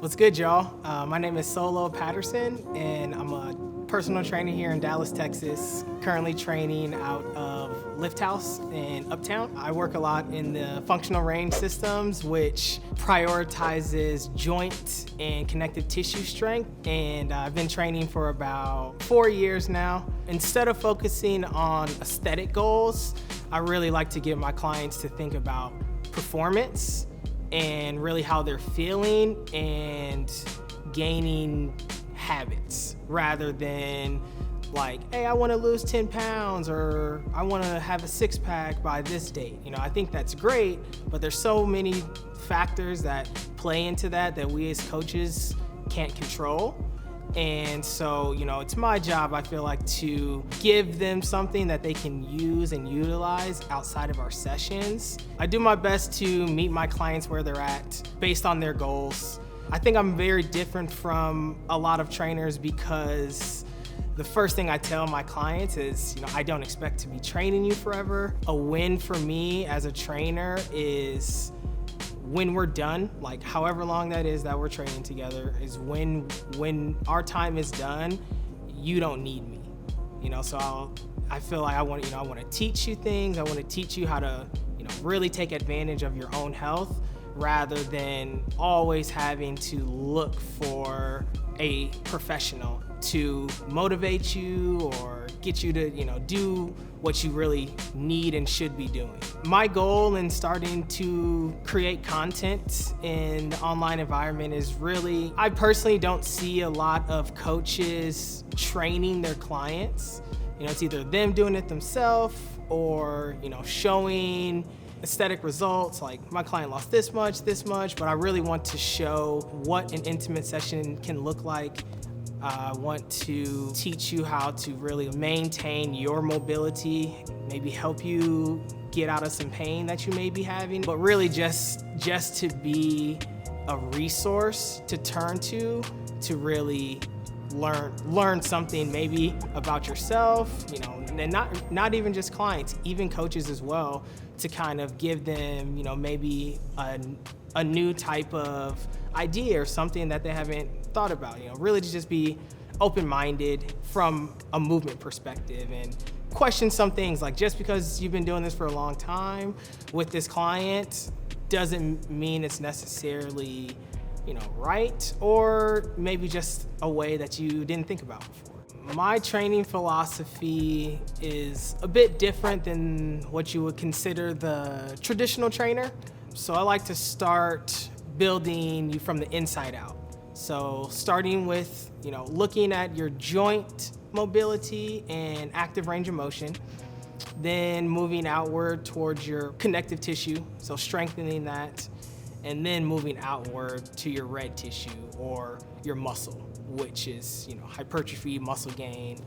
What's good, y'all? My name is Solo Patterson, and I'm a personal trainer here in Dallas, Texas. Currently training out of Lift House in Uptown. I work a lot in the functional range systems, which prioritizes joint and connective tissue strength. And I've been training for about 4 years now. Instead of focusing on aesthetic goals, I really like to get my clients to think about performance and really how they're feeling and gaining habits rather than like, hey, I want to lose 10 pounds or I want to have a six-pack by this date. I think that's great, but there's so many factors that play into that we as coaches can't control. And so, it's my job, I feel like, to give them something that they can use and utilize outside of our sessions. I do my best to meet my clients where they're at based on their goals. I think I'm very different from a lot of trainers because the first thing I tell my clients is, I don't expect to be training you forever. A win for me as a trainer is when we're done, like however long that is that we're training together, is when our time is done, you don't need me. So I feel like I want to teach you things. I want to teach you how to, really take advantage of your own health rather than always having to look for a professional to motivate you or get you to, do what you really need and should be doing. My goal in starting to create content in the online environment is really, I personally don't see a lot of coaches training their clients. It's either them doing it themselves or, showing aesthetic results, like my client lost this much, but I really want to show what an intimate session can look like. I want to teach you how to really maintain your mobility, maybe help you get out of some pain that you may be having, but really just to be a resource to turn to really learn something maybe about yourself, and not even just clients, even coaches as well, to kind of give them, maybe a new type of idea or something that they haven't thought about. Really to just be open-minded from a movement perspective and question some things, like just because you've been doing this for a long time with this client doesn't mean it's necessarily right, or maybe just a way that you didn't think about before. My training philosophy is a bit different than what you would consider the traditional trainer. So I like to start building you from the inside out. So starting with, looking at your joint mobility and active range of motion, then moving outward towards your connective tissue, so strengthening that, and then moving outward to your red tissue or your muscle, which is, hypertrophy, muscle gain,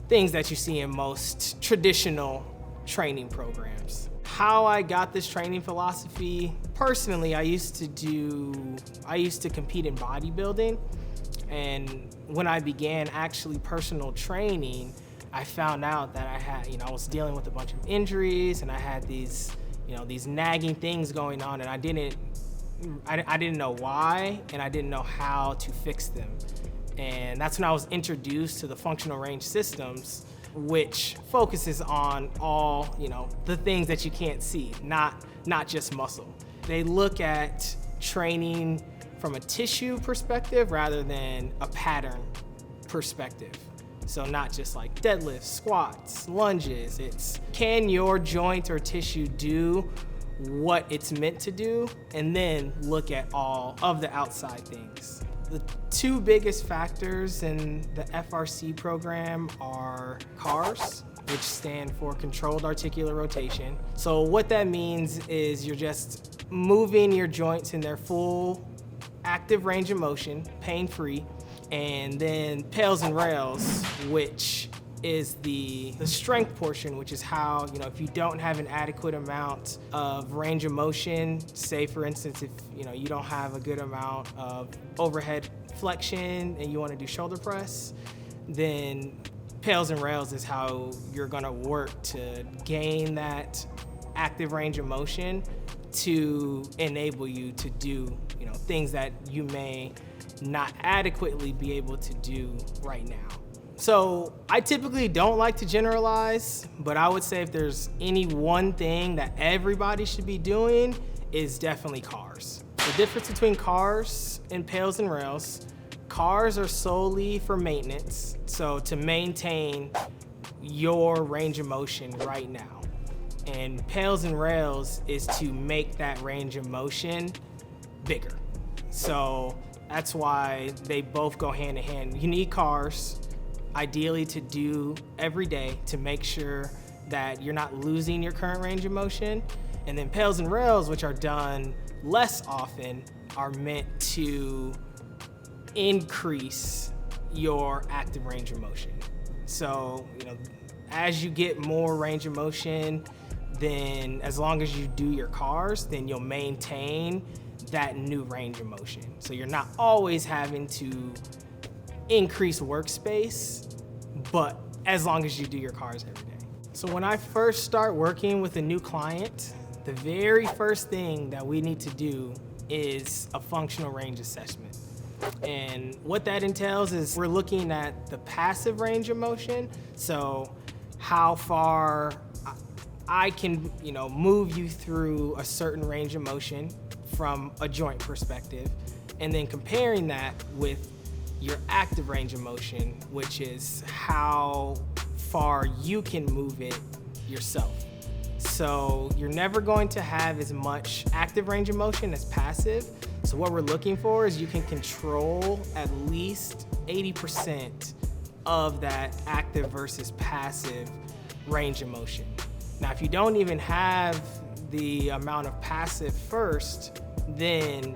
things that you see in most traditional training programs. How I got this training philosophy, personally, I used to compete in bodybuilding, and when I began actually personal training, I found out that I was dealing with a bunch of injuries, and I had these nagging things going on, and I didn't know why, and I didn't know how to fix them. And that's when I was introduced to the functional range systems, which focuses on all, the things that you can't see, not just muscle. They look at training from a tissue perspective rather than a pattern perspective. So not just like deadlifts, squats, lunges, it's can your joint or tissue do what it's meant to do, and then look at all of the outside things. The two biggest factors in the FRC program are CARS, which stand for Controlled Articular Rotation. So what that means is you're just moving your joints in their full active range of motion, pain-free, and then Pails and Rails, which is the strength portion, which is how, if you don't have an adequate amount of range of motion, say for instance, if you don't have a good amount of overhead flexion and you want to do shoulder press, then Pails and Rails is how you're gonna work to gain that active range of motion to enable you to do things that you may not adequately be able to do right now. So I typically don't like to generalize, but I would say if there's any one thing that everybody should be doing is definitely cars. The difference between cars and pails and rails, cars are solely for maintenance. So to maintain your range of motion right now. And pails and rails is to make that range of motion bigger. So that's why they both go hand in hand. You need cars, ideally to do every day to make sure that you're not losing your current range of motion. And then pails and rails, which are done less often, are meant to increase your active range of motion. So, as you get more range of motion, then as long as you do your cars, then you'll maintain that new range of motion. So you're not always having to increase workspace, but as long as you do your cars every day. So when I first start working with a new client, the very first thing that we need to do is a functional range assessment. And what that entails is we're looking at the passive range of motion. So how far I can, move you through a certain range of motion from a joint perspective, and then comparing that with your active range of motion, which is how far you can move it yourself. So you're never going to have as much active range of motion as passive. So what we're looking for is you can control at least 80% of that active versus passive range of motion. Now, if you don't even have the amount of passive first, then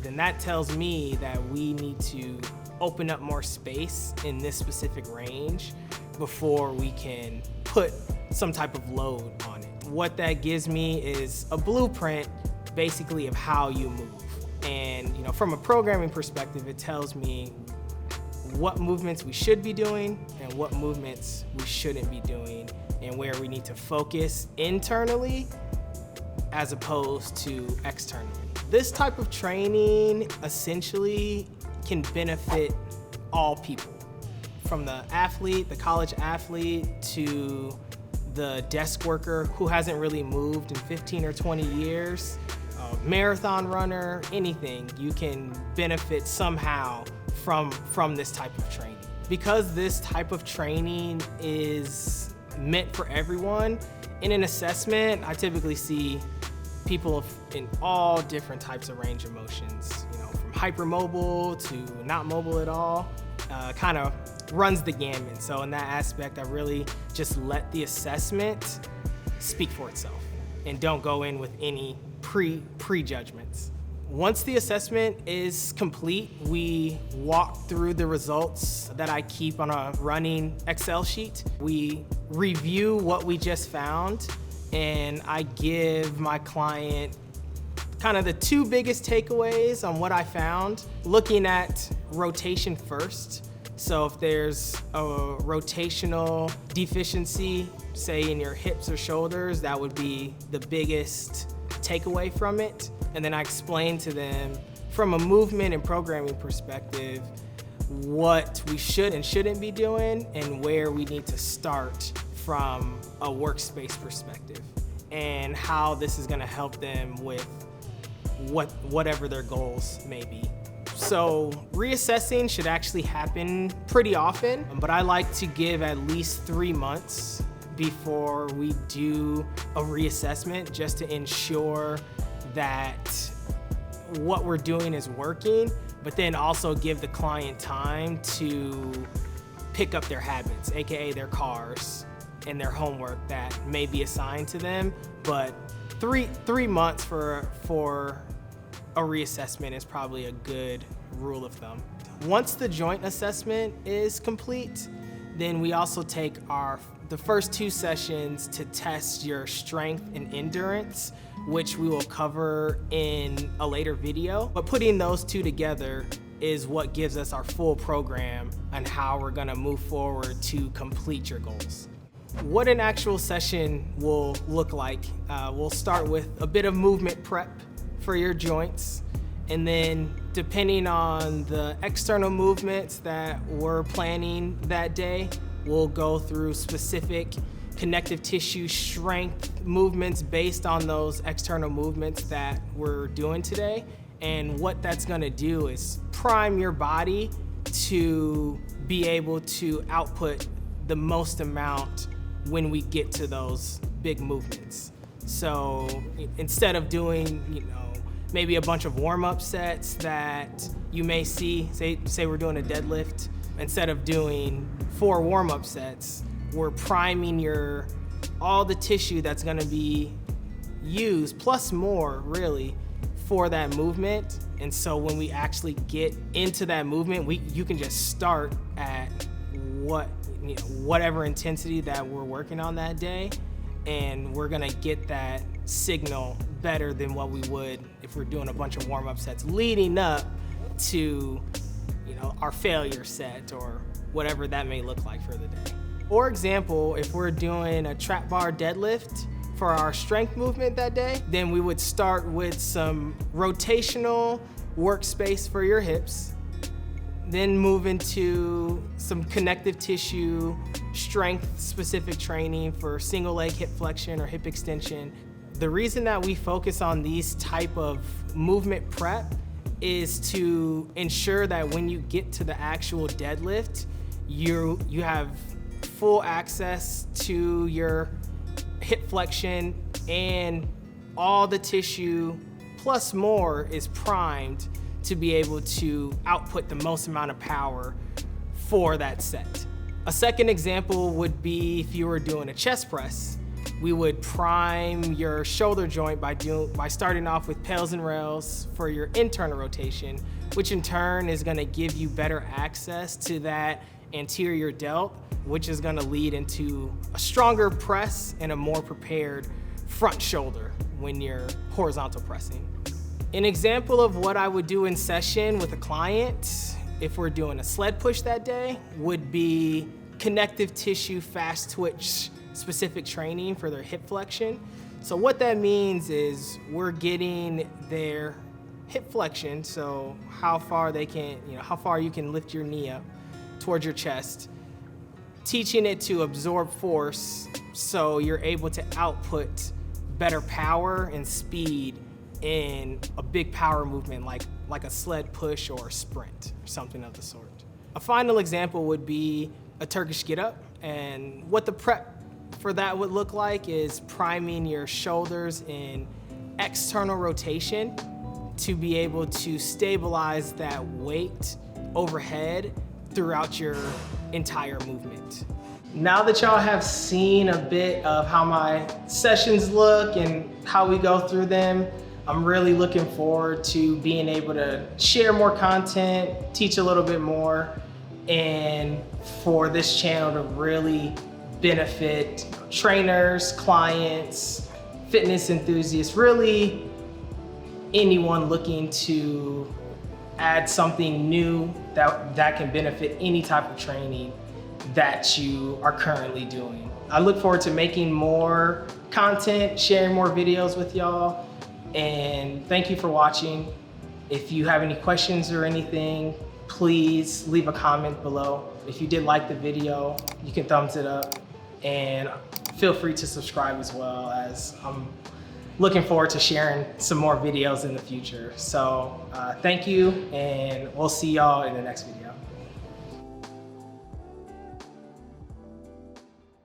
that tells me that we need to open up more space in this specific range before we can put some type of load on it. What that gives me is a blueprint basically of how you move. And from a programming perspective, it tells me what movements we should be doing and what movements we shouldn't be doing, and where we need to focus internally as opposed to externally. This type of training essentially can benefit all people, from the athlete, the college athlete, to the desk worker who hasn't really moved in 15 or 20 years, marathon runner, anything. You can benefit somehow from this type of training. Because this type of training is meant for everyone, in an assessment, I typically see people in all different types of range of motions, from hypermobile to not mobile at all, kind of runs the gamut. So in that aspect, I really just let the assessment speak for itself and don't go in with any prejudgments. Once the assessment is complete, we walk through the results that I keep on a running Excel sheet. We review what we just found, and I give my client kind of the two biggest takeaways on what I found, looking at rotation first. So if there's a rotational deficiency, say in your hips or shoulders, that would be the biggest takeaway from it. And then I explain to them from a movement and programming perspective what we should and shouldn't be doing and where we need to start from a workspace perspective, and how this is gonna help them with whatever their goals may be. So reassessing should actually happen pretty often, but I like to give at least 3 months before we do a reassessment, just to ensure that what we're doing is working, but then also give the client time to pick up their habits, AKA their cars and their homework that may be assigned to them. But three months for a reassessment is probably a good rule of thumb. Once the joint assessment is complete, then we also take the first 2 sessions to test your strength and endurance, which we will cover in a later video. But putting those 2 together is what gives us our full program on how we're gonna move forward to complete your goals. What an actual session will look like, we'll start with a bit of movement prep for your joints, And then depending on the external movements that we're planning that day, we'll go through specific connective tissue strength movements based on those external movements that we're doing today. And what that's gonna do is prime your body to be able to output the most amount when we get to those big movements. So instead of doing, maybe a bunch of warm-up sets that you may see, say we're doing a deadlift, instead of doing 4 warm-up sets, we're priming all the tissue that's gonna be used, plus more really, for that movement. And so when we actually get into that movement, you can just start at whatever intensity that we're working on that day, and we're gonna get that signal better than what we would if we're doing a bunch of warm-up sets leading up to our failure set or whatever that may look like for the day. For example, if we're doing a trap bar deadlift for our strength movement that day, then we would start with some rotational workspace for your hips, then move into some connective tissue strength specific training for single leg hip flexion or hip extension. The reason that we focus on these type of movement prep is to ensure that when you get to the actual deadlift, you have full access to your hip flexion, and all the tissue plus more is primed to be able to output the most amount of power for that set. A second example would be if you were doing a chest press. We would prime your shoulder joint by starting off with pails and rails for your internal rotation, which in turn is gonna give you better access to that anterior delt, which is gonna lead into a stronger press and a more prepared front shoulder when you're horizontal pressing. An example of what I would do in session with a client, if we're doing a sled push that day, would be connective tissue fast twitch specific training for their hip flexion. So what that means is we're getting their hip flexion, so how far you can lift your knee up towards your chest, teaching it to absorb force so you're able to output better power and speed in a big power movement like a sled push or a sprint or something of the sort. A final example would be a Turkish get up, and what the prep for that would look like is priming your shoulders in external rotation to be able to stabilize that weight overhead throughout your entire movement. Now that y'all have seen a bit of how my sessions look and how we go through them, I'm really looking forward to being able to share more content, teach a little bit more, and for this channel to really benefit trainers, clients, fitness enthusiasts, really anyone looking to add something new that can benefit any type of training that you are currently doing. I look forward to making more content, sharing more videos with y'all, and thank you for watching. If you have any questions or anything, please leave a comment below. If you did like the video, you can thumbs it up, and feel free to subscribe as well, as I'm looking forward to sharing some more videos in the future. So thank you, and we'll see y'all in the next video.